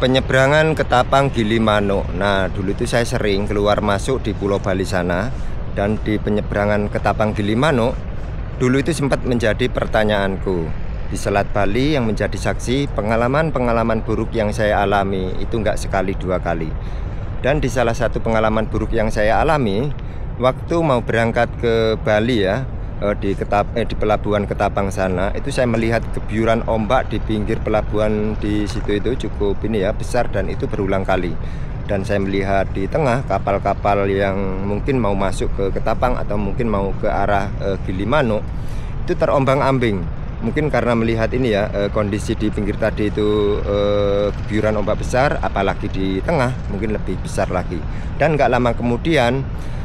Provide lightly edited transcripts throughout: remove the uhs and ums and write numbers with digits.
Penyeberangan Ketapang Gilimanuk. Nah, dulu itu saya sering keluar masuk di Pulau Bali sana. Dan di penyeberangan Ketapang Gilimanuk, dulu itu sempat menjadi pertanyaanku. Di Selat Bali yang menjadi saksi pengalaman-pengalaman buruk yang saya alami itu nggak sekali dua kali. Dan di salah satu pengalaman buruk yang saya alami, waktu mau berangkat ke Bali ya, di pelabuhan Ketapang sana, itu saya melihat gebyuran ombak di pinggir pelabuhan di situ itu cukup ini ya, besar, dan itu berulang kali. Dan saya melihat di tengah kapal-kapal yang mungkin mau masuk ke Ketapang atau mungkin mau ke arah Gilimanuk itu terombang-ambing. Mungkin karena melihat ini ya, kondisi di pinggir tadi itu gebyuran ombak besar, apalagi di tengah mungkin lebih besar lagi. Dan nggak lama kemudian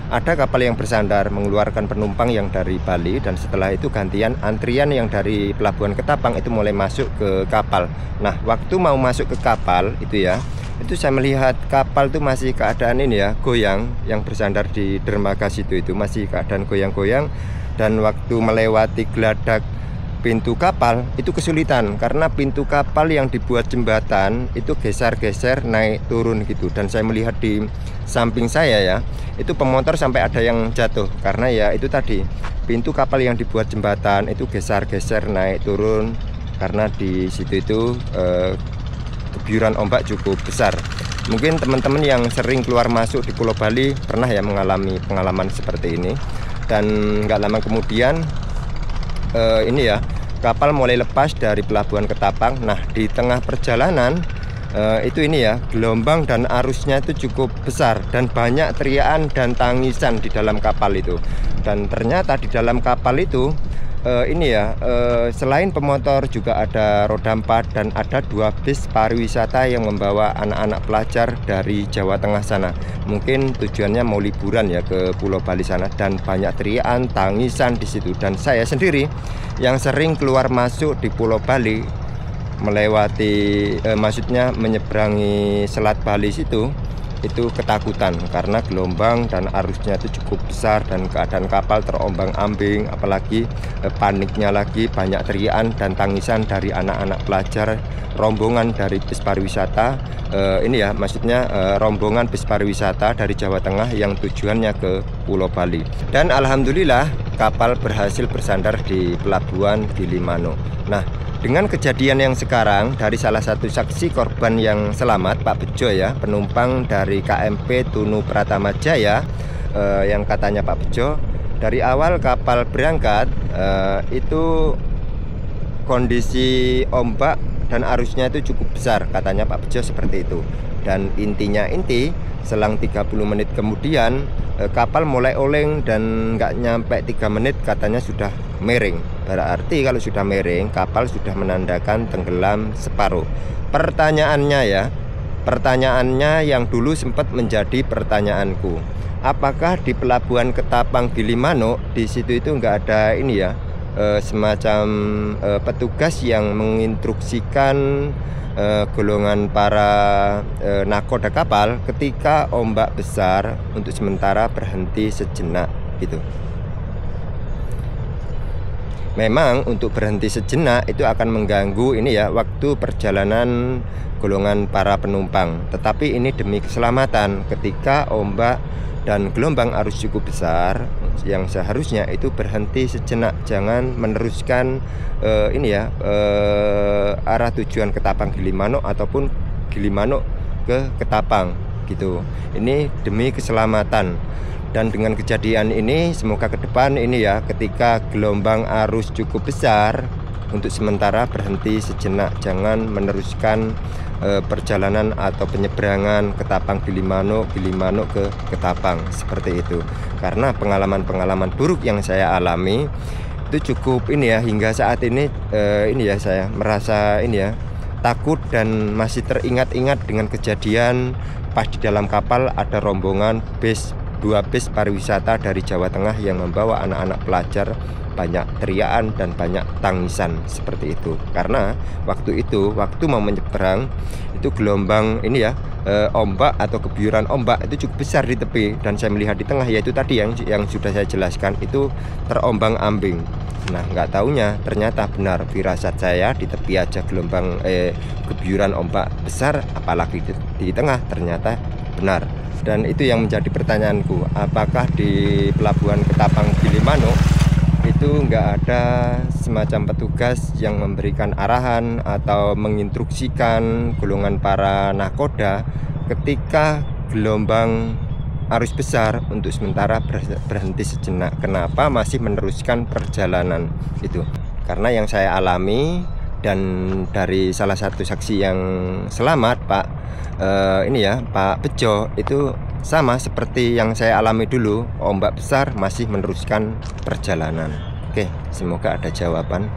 ada kapal yang bersandar mengeluarkan penumpang yang dari Bali, dan setelah itu gantian antrian yang dari pelabuhan Ketapang itu mulai masuk ke kapal. Nah, waktu mau masuk ke kapal itu ya, itu saya melihat kapal itu masih keadaan ini ya, goyang, yang bersandar di dermaga situ itu masih keadaan goyang-goyang. Dan waktu melewati geladak pintu kapal itu kesulitan karena pintu kapal yang dibuat jembatan itu geser-geser naik turun gitu. Dan saya melihat di samping saya ya, itu pemotor sampai ada yang jatuh karena ya itu tadi, pintu kapal yang dibuat jembatan itu geser-geser naik turun karena di situ itu gebyuran ombak cukup besar. Mungkin teman-teman yang sering keluar masuk di Pulau Bali pernah ya mengalami pengalaman seperti ini. Dan nggak lama kemudian ini ya, kapal mulai lepas dari pelabuhan Ketapang. Nah, di tengah perjalanan itu ini ya, gelombang dan arusnya itu cukup besar dan banyak teriakan dan tangisan di dalam kapal itu. Dan ternyata di dalam kapal itu ini ya, selain pemotor juga ada roda 4 dan ada 2 bis pariwisata yang membawa anak-anak pelajar dari Jawa Tengah sana. Mungkin tujuannya mau liburan ya ke Pulau Bali sana, dan banyak teriakan, tangisan di situ. Dan saya sendiri yang sering keluar masuk di Pulau Bali melewati maksudnya menyeberangi Selat Bali situ, itu ketakutan karena gelombang dan arusnya itu cukup besar dan keadaan kapal terombang-ambing. Apalagi paniknya lagi, banyak teriakan dan tangisan dari anak-anak pelajar rombongan dari bis pariwisata. Ini ya, maksudnya rombongan bis pariwisata dari Jawa Tengah yang tujuannya ke Pulau Bali. Dan alhamdulillah kapal berhasil bersandar di pelabuhan Gilimanuk. Nah, dengan kejadian yang sekarang, dari salah satu saksi korban yang selamat, Pak Bejo ya, penumpang dari KMP Tunu Pratama Jaya, yang katanya Pak Bejo dari awal kapal berangkat itu kondisi ombak dan arusnya itu cukup besar, katanya Pak Bejo seperti itu. Dan intinya selang 30 menit kemudian kapal mulai oleng dan nggak nyampe 3 menit katanya sudah miring. Berarti kalau sudah miring, kapal sudah menandakan tenggelam separuh. Pertanyaannya yang dulu sempat menjadi pertanyaanku, apakah di pelabuhan Ketapang Gilimanuk di situ itu nggak ada ini ya, semacam petugas yang menginstruksikan golongan para nakoda kapal ketika ombak besar untuk sementara berhenti sejenak gitu. Memang untuk berhenti sejenak itu akan mengganggu ini ya, waktu perjalanan golongan para penumpang. Tetapi ini demi keselamatan ketika ombak dan gelombang arus cukup besar, yang seharusnya itu berhenti sejenak, jangan meneruskan ini ya, arah tujuan Ketapang Gilimanuk ataupun Gilimanuk ke Ketapang gitu. Ini demi keselamatan. Dan dengan kejadian ini semoga ke depan ini ya, ketika gelombang arus cukup besar, untuk sementara berhenti sejenak, jangan meneruskan perjalanan atau penyeberangan Ketapang Gilimanuk ke Ketapang seperti itu. Karena pengalaman-pengalaman buruk yang saya alami itu cukup ini ya, hingga saat ini ini ya, saya merasa ini ya, takut dan masih teringat-ingat dengan kejadian pas di dalam kapal ada rombongan bis dua bis pariwisata dari Jawa Tengah yang membawa anak-anak pelajar, banyak teriakan dan banyak tangisan seperti itu. Karena waktu mau menyeberang itu gelombang ini ya, ombak atau gebuyuran ombak itu cukup besar di tepi, dan saya melihat di tengah, yaitu tadi yang sudah saya jelaskan itu terombang-ambing. Nah, nggak taunya ternyata benar firasat saya, di tepi aja gebuyuran ombak besar, apalagi di tengah, ternyata benar. Dan itu yang menjadi pertanyaanku, apakah di pelabuhan Ketapang Gilimanuk itu nggak ada semacam petugas yang memberikan arahan atau menginstruksikan golongan para nakoda ketika gelombang arus besar untuk sementara berhenti sejenak. Kenapa masih meneruskan perjalanan itu? Karena yang saya alami dan dari salah satu saksi yang selamat, Pak Bejo, itu sama seperti yang saya alami dulu, ombak besar masih meneruskan perjalanan. Oke, semoga ada jawaban.